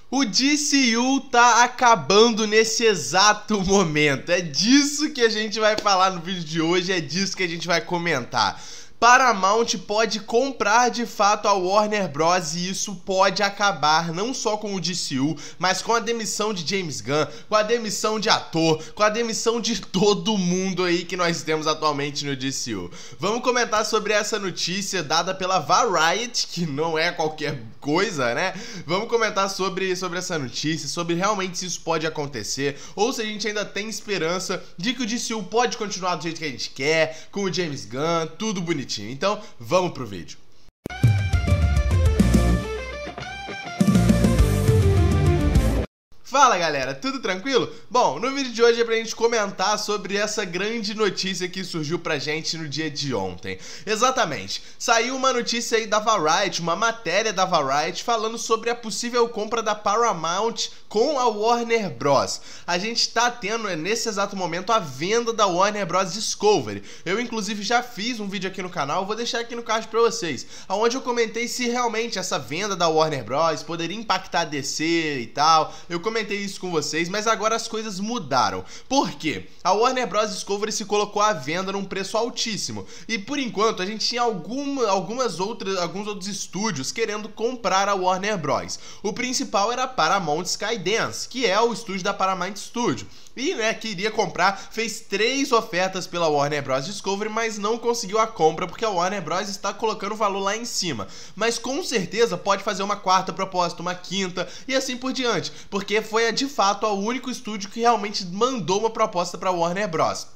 O DCU tá acabando nesse exato momento. É disso que a gente vai falar no vídeo de hoje, é disso que a gente vai comentar. Paramount pode comprar de fato a Warner Bros. E isso pode acabar não só com o DCU, mas com a demissão de James Gunn, com a demissão de ator, com a demissão de todo mundo aí que nós temos atualmente no DCU. Vamos comentar sobre essa notícia dada pela Variety, que não é qualquer coisa, né? Vamos comentar sobre essa notícia, sobre realmente se isso pode acontecer, ou se a gente ainda tem esperança de que o DCU pode continuar do jeito que a gente quer, com o James Gunn, tudo bonitinho. Então, vamos pro vídeo. Fala galera, tudo tranquilo? Bom, no vídeo de hoje é pra gente comentar sobre essa grande notícia que surgiu pra gente no dia de ontem. Exatamente, saiu uma notícia aí da Variety, uma matéria da Variety falando sobre a possível compra da Paramount com a Warner Bros. A gente tá tendo nesse exato momento a venda da Warner Bros. Discovery. Eu inclusive já fiz um vídeo aqui no canal, vou deixar aqui no card pra vocês, onde eu comentei se realmente essa venda da Warner Bros. Poderia impactar a DC e tal. Eu comentei isso com vocês, mas agora as coisas mudaram. Por quê? A Warner Bros. Discovery se colocou à venda num preço altíssimo. E por enquanto a gente tinha alguns outros estúdios querendo comprar a Warner Bros. O principal era a Paramount Skydance, que é o estúdio da Paramount Studio. E, queria comprar, fez 3 ofertas pela Warner Bros. Discovery, mas não conseguiu a compra porque a Warner Bros. Está colocando o valor lá em cima. Mas com certeza pode fazer uma 4ª proposta, uma 5ª e assim por diante, porque foi de fato o único estúdio que realmente mandou uma proposta para a Warner Bros.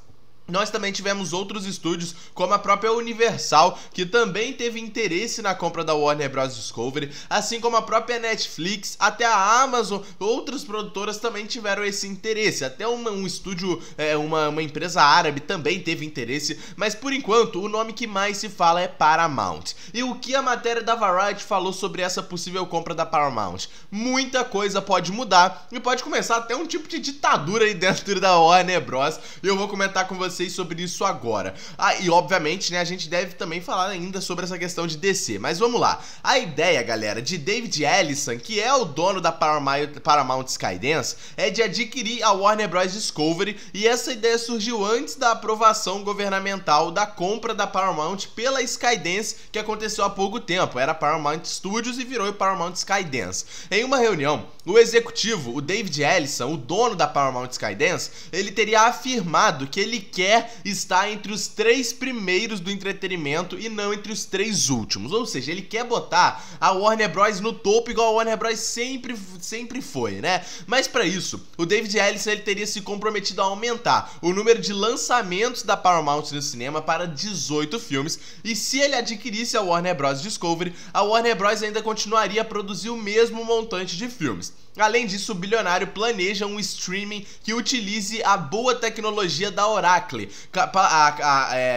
Nós também tivemos outros estúdios, como a própria Universal, que também teve interesse na compra da Warner Bros. Discovery, assim como a própria Netflix, até a Amazon, outras produtoras também tiveram esse interesse, até um estúdio, uma empresa árabe também teve interesse, mas por enquanto o nome que mais se fala é Paramount. E o que a matéria da Variety falou sobre essa possível compra da Paramount? Muita coisa pode mudar e pode começar até um tipo de ditadura aí dentro da Warner Bros. E eu vou comentar com vocês sobre isso agora. E obviamente, a gente deve também falar ainda sobre essa questão de DC, mas vamos lá. A ideia, galera, de David Ellison, que é o dono da Paramount Skydance, é de adquirir a Warner Bros. Discovery, e essa ideia surgiu antes da aprovação governamental da compra da Paramount pela Skydance, que aconteceu há pouco tempo. Era Paramount Studios e virou Paramount Skydance. Em uma reunião, o executivo, o David Ellison, o dono da Paramount Skydance, ele teria afirmado que ele quer estar entre os 3 primeiros do entretenimento e não entre os 3 últimos. Ou seja, ele quer botar a Warner Bros. No topo, igual a Warner Bros. sempre foi, né? Mas para isso, o David Ellison ele teria se comprometido a aumentar o número de lançamentos da Paramount no cinema para 18 filmes, e se ele adquirisse a Warner Bros. Discovery, a Warner Bros. Ainda continuaria a produzir o mesmo montante de filmes. Além disso, o bilionário planeja um streaming que utilize a boa tecnologia da Oracle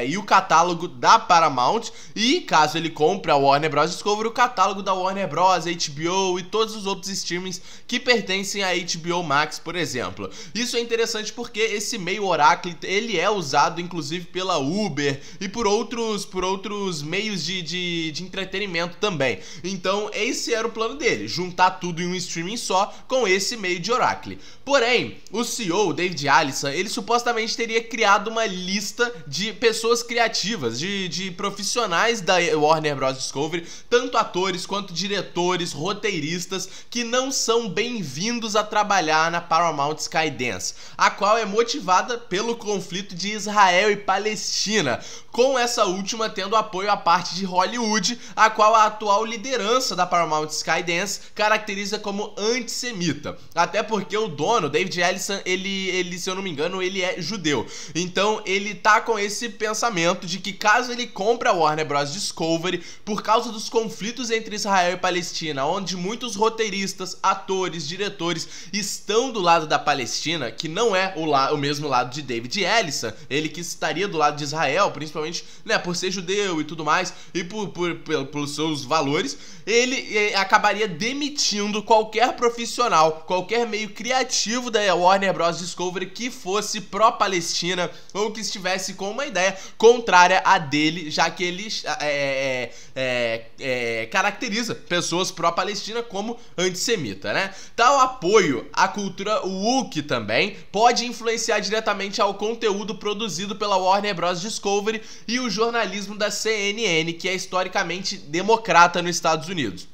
e o catálogo da Paramount, e caso ele compre a Warner Bros. Discovery, o catálogo da Warner Bros, HBO e todos os outros streamings que pertencem a HBO Max, por exemplo. Isso é interessante porque esse meio Oracle, ele é usado inclusive pela Uber e por outros meios de entretenimento também. Então esse era o plano dele, juntar tudo em um streaming só com esse meio de Oracle. Porém, o CEO, David Ellison, ele supostamente teria criado uma lista de pessoas criativas, de profissionais da Warner Bros. Discovery, tanto atores quanto diretores, roteiristas, que não são bem-vindos a trabalhar na Paramount Skydance, a qual é motivada pelo conflito de Israel e Palestina, com essa última tendo apoio à parte de Hollywood, a qual a atual liderança da Paramount Skydance caracteriza como antissemita. Até porque o dono, David Ellison, ele, se eu não me engano, ele é judeu. Então ele tá com esse pensamento de que caso ele compre a Warner Bros. Discovery, por causa dos conflitos entre Israel e Palestina, onde muitos roteiristas, atores, diretores estão do lado da Palestina, que não é o mesmo lado de David Ellison, ele que estaria do lado de Israel, principalmente por ser judeu e tudo mais, e pelos seus valores, ele acabaria demitindo qualquer profissional, qualquer meio criativo da Warner Bros. Discovery que fosse pró-Palestina, ou que estivesse com uma ideia contrária à dele, já que ele caracteriza pessoas pró-Palestina como antissemita, né? Tal apoio à cultura woke também pode influenciar diretamente ao conteúdo produzido pela Warner Bros. Discovery e o jornalismo da CNN, que é historicamente democrata nos Estados Unidos.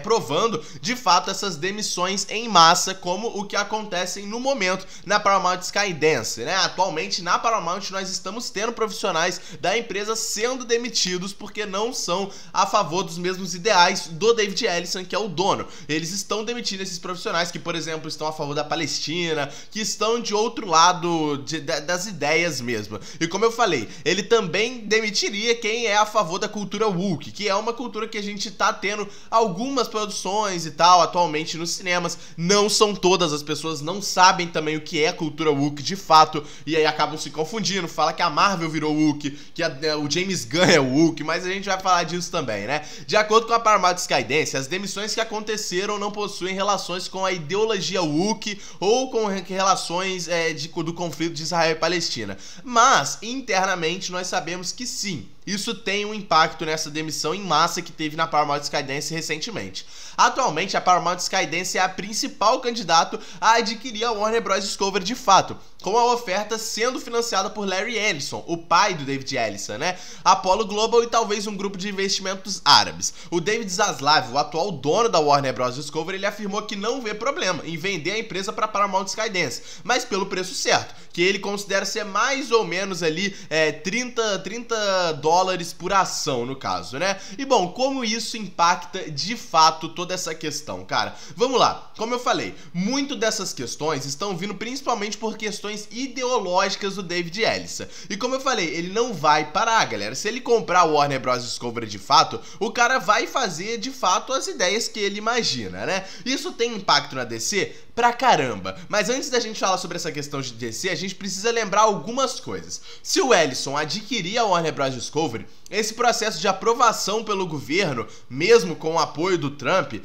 Provando, de fato, essas demissões em massa, como o que acontecem no momento na Paramount Skydance, né? Atualmente, na Paramount, nós estamos tendo profissionais da empresa sendo demitidos porque não são a favor dos mesmos ideais do David Ellison, que é o dono. Eles estão demitindo esses profissionais que, por exemplo, estão a favor da Palestina, que estão de outro lado das ideias mesmo. E como eu falei, ele também demitiria quem é a favor da cultura woke, que é uma cultura que a gente tá tendo algumas produções e tal atualmente nos cinemas. Não são todas, as pessoas não sabem também o que é cultura woke de fato, e aí acabam se confundindo, fala que a Marvel virou woke, que o James Gunn é woke, mas a gente vai falar disso também, né? De acordo com a Paramount Skydance, as demissões que aconteceram não possuem relações com a ideologia woke ou com relações do conflito de Israel e Palestina, mas internamente nós sabemos que sim, isso tem um impacto nessa demissão em massa que teve na Paramount Skydance recentemente. Atualmente, a Paramount Skydance é a principal candidato a adquirir a Warner Bros. Discovery de fato, com a oferta sendo financiada por Larry Ellison, o pai do David Ellison, né? Apollo Global e talvez um grupo de investimentos árabes. O David Zaslav, o atual dono da Warner Bros. Discovery, ele afirmou que não vê problema em vender a empresa para Paramount Skydance, mas pelo preço certo, que ele considera ser mais ou menos ali $30 por ação, no caso, né? E bom, como isso impacta de fato toda essa questão, cara? Vamos lá, como eu falei, muito dessas questões estão vindo principalmente por questões ideológicas do David Ellison. E como eu falei, ele não vai parar, galera. Se ele comprar o Warner Bros. Discovery de fato, o cara vai fazer de fato as ideias que ele imagina, né? Isso tem impacto na DC? Pra caramba. Mas antes da gente falar sobre essa questão de DC, a gente precisa lembrar algumas coisas. Se o Ellison adquirir a Warner Bros. Discovery, esse processo de aprovação pelo governo, mesmo com o apoio do Trump,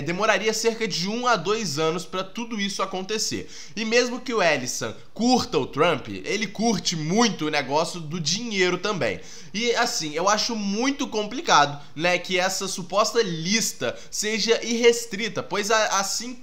demoraria cerca de 1 a 2 anos para tudo isso acontecer. E mesmo que o Ellison curta o Trump, ele curte muito o negócio do dinheiro também. E assim, eu acho muito complicado, né, que essa suposta lista seja irrestrita, pois assim,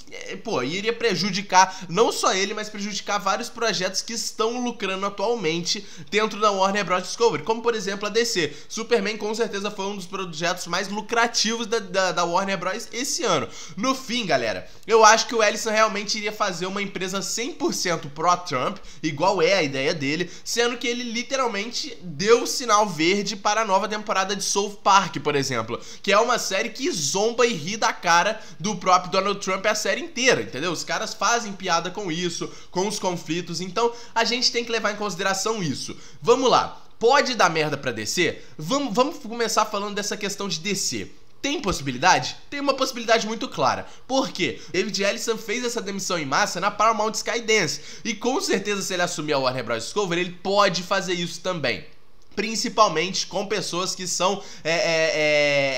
iria prejudicar não só ele, mas prejudicar vários projetos que estão lucrando atualmente dentro da Warner Bros. Discovery, como por exemplo a DC. Superman com certeza foi um dos projetos mais lucrativos da Warner Bros. Esse ano. No fim, galera, eu acho que o Ellison realmente iria fazer uma empresa 100% pró-Trump, igual é a ideia dele, sendo que ele literalmente deu o sinal verde para a nova temporada de South Park, por exemplo, que é uma série que zomba e ri da cara do próprio Donald Trump a série inteira, entendeu? Os caras fazem piada com isso, com os conflitos, então a gente tem que levar em consideração isso. Vamos lá, pode dar merda pra DC? Vamos começar falando dessa questão de DC. Tem possibilidade? Tem uma possibilidade muito clara. Por quê? David Ellison fez essa demissão em massa na Paramount Skydance, e com certeza se ele assumir a Warner Bros. Discovery, ele pode fazer isso também. Principalmente com pessoas que são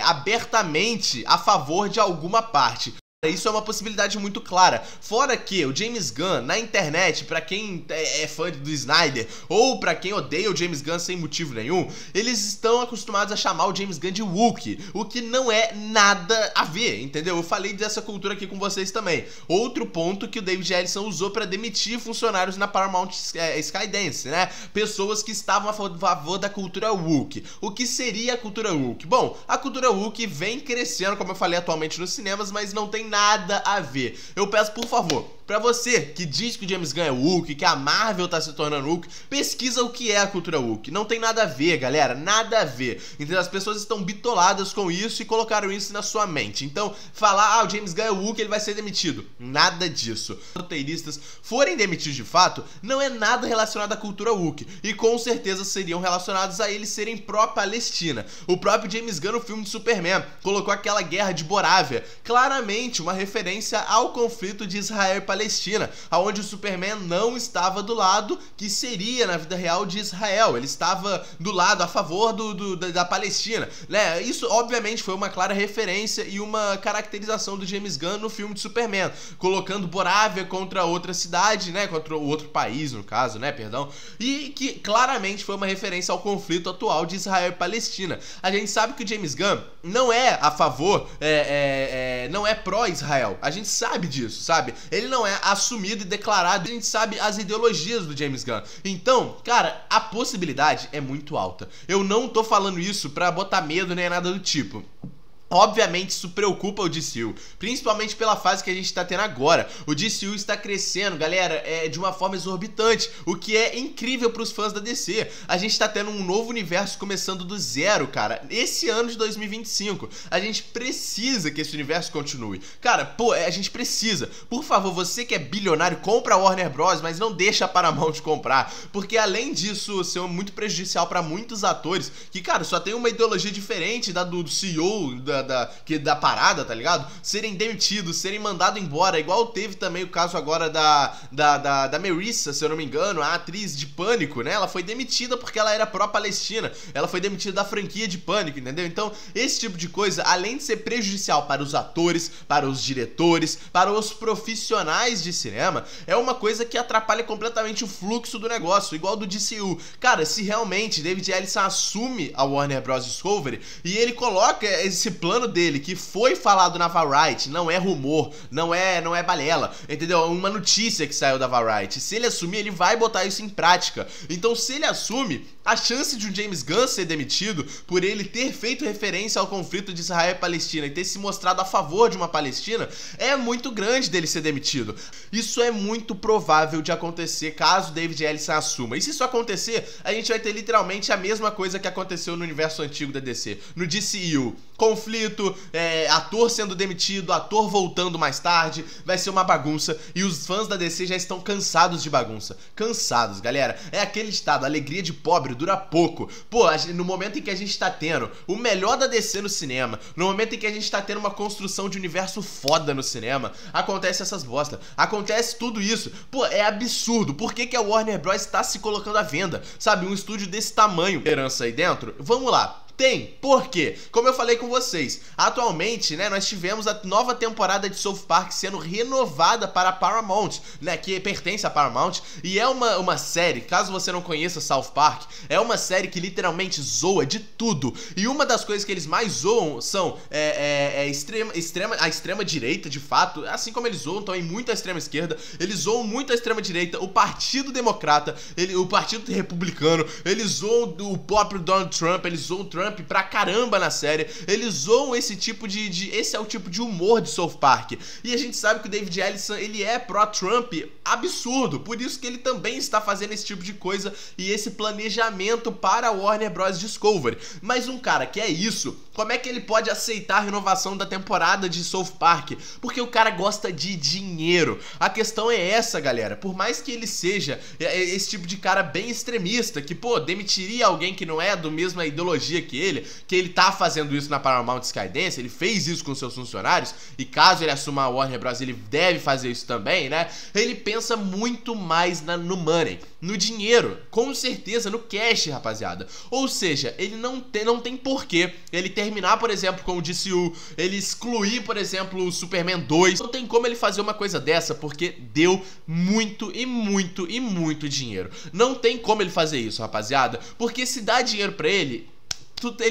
abertamente a favor de alguma parte. Isso é uma possibilidade muito clara. Fora que o James Gunn, na internet, pra quem é fã do Snyder ou pra quem odeia o James Gunn sem motivo nenhum, eles estão acostumados a chamar o James Gunn de woke, o que não é nada a ver, entendeu? Eu falei dessa cultura aqui com vocês também. Outro ponto que o David Ellison usou pra demitir funcionários na Paramount Skydance, né? Pessoas que estavam a favor da cultura woke. O que seria a cultura woke? Bom, a cultura woke vem crescendo, como eu falei, atualmente nos cinemas, mas não tem nada a ver. Eu peço, por favor, pra você que diz que o James Gunn é woke, que a Marvel tá se tornando woke, pesquisa o que é a cultura woke. Não tem nada a ver, galera, nada a ver. Entendeu? As pessoas estão bitoladas com isso e colocaram isso na sua mente. Então, falar, o James Gunn é woke, ele vai ser demitido. Nada disso. Se os roteiristas forem demitidos de fato, não é nada relacionado à cultura woke. E com certeza seriam relacionados a eles serem pró-Palestina. O próprio James Gunn, no filme de Superman, colocou aquela guerra de Borávia, claramente uma referência ao conflito de Israel e Palestina. Palestina, onde o Superman não estava do lado que seria na vida real de Israel. Ele estava do lado a favor da Palestina, né? Isso obviamente foi uma clara referência e uma caracterização do James Gunn no filme de Superman, colocando Borávia contra outra cidade, né? Contra o outro país, no caso, né? Perdão. E que claramente foi uma referência ao conflito atual de Israel e Palestina. A gente sabe que o James Gunn não é a favor, não é pró-Israel. A gente sabe disso, sabe? Ele não é assumido e declarado. A gente sabe as ideologias do James Gunn. Então, cara, a possibilidade é muito alta. Eu não tô falando isso pra botar medo nem nada do tipo. Obviamente isso preocupa o DCU, principalmente pela fase que a gente tá tendo agora. O DCU está crescendo, galera, de uma forma exorbitante, o que é incrível pros fãs da DC. A gente tá tendo um novo universo começando do zero, cara, esse ano de 2025. A gente precisa que esse universo continue. Cara, pô, a gente precisa. Por favor, você que é bilionário, compra a Warner Bros, mas não deixa a Paramount comprar, porque além disso ser muito prejudicial pra muitos atores, que, cara, só tem uma ideologia diferente da do CEO, da parada, tá ligado? Serem demitidos, serem mandados embora, igual teve também o caso agora da Marissa, se eu não me engano, a atriz de Pânico, né? Ela foi demitida porque ela era pró-Palestina, ela foi demitida da franquia de Pânico, entendeu? Então, esse tipo de coisa, além de ser prejudicial para os atores, para os diretores, para os profissionais de cinema, é uma coisa que atrapalha completamente o fluxo do negócio, igual do DCU. Cara, se realmente David Ellison assume a Warner Bros. Discovery e ele coloca esse plano dele, que foi falado na Variety, não é rumor, não é balela, entendeu? É uma notícia que saiu da Variety. Se ele assumir, ele vai botar isso em prática. Então, se ele assume, a chance de um James Gunn ser demitido por ele ter feito referência ao conflito de Israel e Palestina e ter se mostrado a favor de uma Palestina é muito grande dele ser demitido. Isso é muito provável de acontecer caso David Ellison assuma. E se isso acontecer, a gente vai ter literalmente a mesma coisa que aconteceu no universo antigo da DC, no DCU. Conflito, ator sendo demitido, ator voltando mais tarde, vai ser uma bagunça e os fãs da DC já estão cansados de bagunça. Cansados, galera. É aquele ditado, alegria de pobre dura pouco. Pô, no momento em que a gente tá tendo o melhor da DC no cinema, no momento em que a gente tá tendo uma construção de universo foda no cinema, acontece essas bosta, acontece tudo isso. Pô, é absurdo. Por que a Warner Bros. Tá se colocando à venda? Sabe, um estúdio desse tamanho, herança aí dentro? Vamos lá. Tem, por quê? Como eu falei com vocês, atualmente, né, nós tivemos a nova temporada de South Park sendo renovada para a Paramount, né, que pertence à Paramount, e é uma série, caso você não conheça South Park, é uma série que literalmente zoa de tudo, e uma das coisas que eles mais zoam são a extrema direita, de fato, assim como eles zoam também muito a extrema esquerda, eles zoam muito a extrema direita, o Partido Democrata, o Partido Republicano, eles zoam o próprio Donald Trump, eles zoam o Trump pra caramba na série, eles zoam esse tipo esse é o tipo de humor de South Park, e a gente sabe que o David Ellison, ele é pró-Trump absurdo, por isso que ele também está fazendo esse tipo de coisa e esse planejamento para a Warner Bros. Discovery. Mas um cara que é isso, como é que ele pode aceitar a renovação da temporada de South Park? Porque o cara gosta de dinheiro. A questão é essa, galera, por mais que ele seja esse tipo de cara bem extremista, que, pô, demitiria alguém que não é do mesma ideologia que ele tá fazendo isso na Paramount Skydance, ele fez isso com seus funcionários, e caso ele assuma a Warner Bros, ele deve fazer isso também, né? Ele pensa muito mais no money, no dinheiro, com certeza no cash, rapaziada. Ou seja, ele não tem porquê ele terminar, por exemplo, com o DCU, ele excluir, por exemplo, o Superman 2, não tem como ele fazer uma coisa dessa, porque deu muito e muito e muito dinheiro. Não tem como ele fazer isso, rapaziada, porque se dá dinheiro pra ele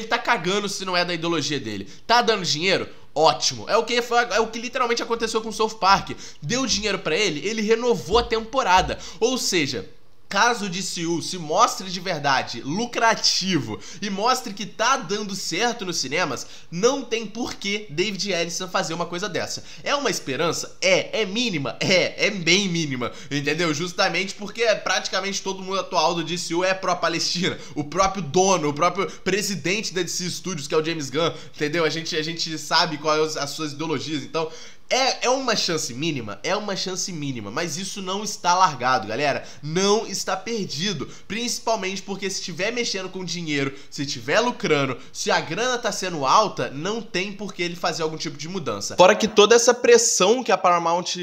tá cagando se não é da ideologia dele. Tá dando dinheiro? Ótimo. É o que literalmente aconteceu com o South Park. Deu dinheiro pra ele, ele renovou a temporada. Ou seja, caso o DCU se mostre de verdade lucrativo e mostre que tá dando certo nos cinemas, não tem por que David Ellison fazer uma coisa dessa. É uma esperança? É mínima? É bem mínima, entendeu? Justamente porque praticamente todo mundo atual do DCU é pró-Palestina. O próprio dono, o próprio presidente da DC Studios, que é o James Gunn, entendeu? A gente sabe quais as suas ideologias, então É uma chance mínima? É uma chance mínima, mas isso não está largado, galera. Não está perdido. Principalmente porque se estiver mexendo com dinheiro, se estiver lucrando, se a grana tá sendo alta, não tem por que ele fazer algum tipo de mudança. Fora que toda essa pressão que a Paramount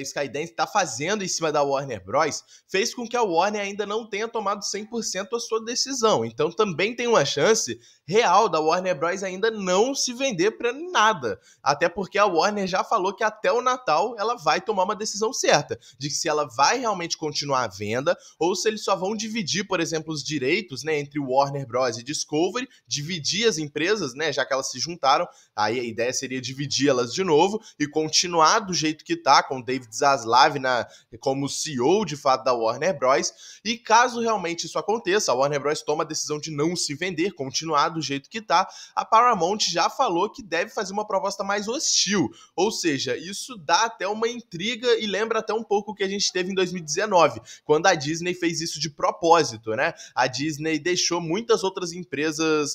Skydance tá fazendo em cima da Warner Bros. Fez com que a Warner ainda não tenha tomado 100% a sua decisão. Então também tem uma chance real da Warner Bros. Ainda não se vender pra nada. Até porque a Warner já falou que até o Natal ela vai tomar uma decisão certa, de que se ela vai realmente continuar a venda, ou se eles só vão dividir, por exemplo, os direitos, né, entre Warner Bros. E Discovery, dividir as empresas, né, já que elas se juntaram, aí a ideia seria dividir elas de novo e continuar do jeito que tá, com o David Zaslav como CEO, de fato, da Warner Bros. E caso realmente isso aconteça, a Warner Bros. Toma a decisão de não se vender, continuar do jeito que tá, a Paramount já falou que deve fazer uma proposta mais hostil, ou seja, isso dá até uma intriga e lembra até um pouco o que a gente teve em 2019, quando a Disney fez isso de propósito, né? A Disney deixou muitas outras empresas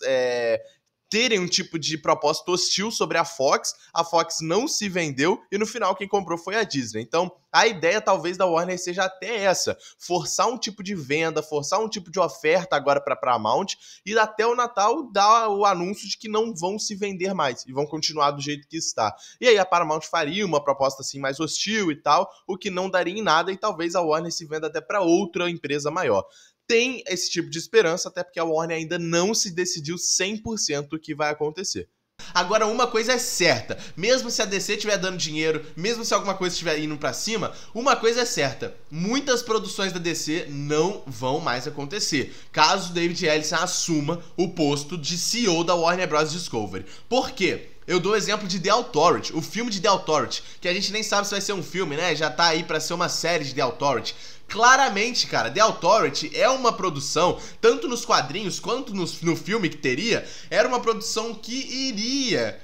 terem um tipo de propósito hostil sobre a Fox não se vendeu e no final quem comprou foi a Disney. Então a ideia talvez da Warner seja até essa, forçar um tipo de venda, forçar um tipo de oferta agora para Paramount e até o Natal dar o anúncio de que não vão se vender mais e vão continuar do jeito que está. E aí a Paramount faria uma proposta assim mais hostil e tal, o que não daria em nada e talvez a Warner se venda até para outra empresa maior. Tem esse tipo de esperança, até porque a Warner ainda não se decidiu 100% o que vai acontecer. Agora, uma coisa é certa, mesmo se a DC estiver dando dinheiro, mesmo se alguma coisa estiver indo pra cima, uma coisa é certa, muitas produções da DC não vão mais acontecer, caso David Ellison assuma o posto de CEO da Warner Bros. Discovery. Por quê? Eu dou o exemplo de The Authority, o filme de The Authority, que a gente nem sabe se vai ser um filme, né? Já tá aí pra ser uma série de The Authority. Claramente, cara, The Authority é uma produção, tanto nos quadrinhos quanto no filme que teria, era uma produção que iria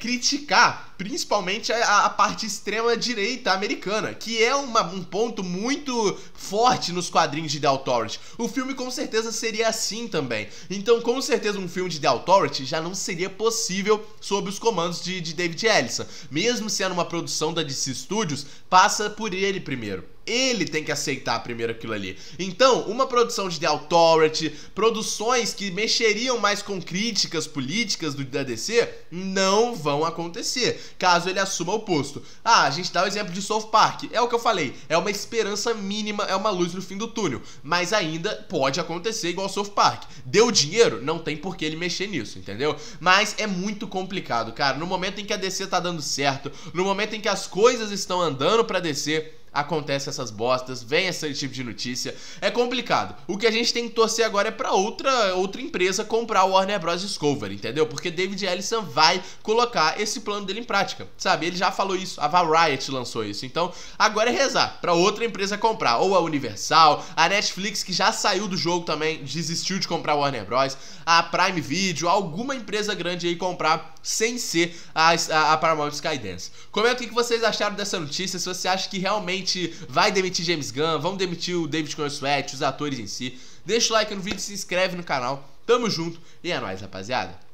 criticar principalmente a parte extrema-direita americana, que é um ponto muito forte nos quadrinhos de The Authority. O filme com certeza seria assim também. Então, com certeza, um filme de The Authority já não seria possível sob os comandos de David Ellison. Mesmo sendo uma produção da DC Studios, passa por ele primeiro. Ele tem que aceitar primeiro aquilo ali. Então, uma produção de The Authority, produções que mexeriam mais com críticas políticas da DC, não vão acontecer, caso ele assuma o posto. A gente dá o exemplo de South Park. É o que eu falei, é uma esperança mínima, é uma luz no fim do túnel. Mas ainda pode acontecer igual South Park. Deu dinheiro? Não tem por que ele mexer nisso, entendeu? Mas é muito complicado, cara. No momento em que a DC tá dando certo, no momento em que as coisas estão andando pra DC, acontece essas bostas, vem esse tipo de notícia, é complicado. O que a gente tem que torcer agora é pra outra empresa comprar o Warner Bros. Discovery, entendeu? Porque David Ellison vai colocar esse plano dele em prática, sabe? Ele já falou isso, a Variety lançou isso, então agora é rezar pra outra empresa comprar, ou a Universal, a Netflix, que já saiu do jogo também, desistiu de comprar o Warner Bros., a Prime Video, alguma empresa grande aí comprar sem ser a Paramount Skydance. Comenta o que vocês acharam dessa notícia, se você acha que realmente vai demitir James Gunn, vão demitir o David Corenswet, os atores em si. Deixa o like no vídeo, se inscreve no canal. Tamo junto e é nóis, rapaziada.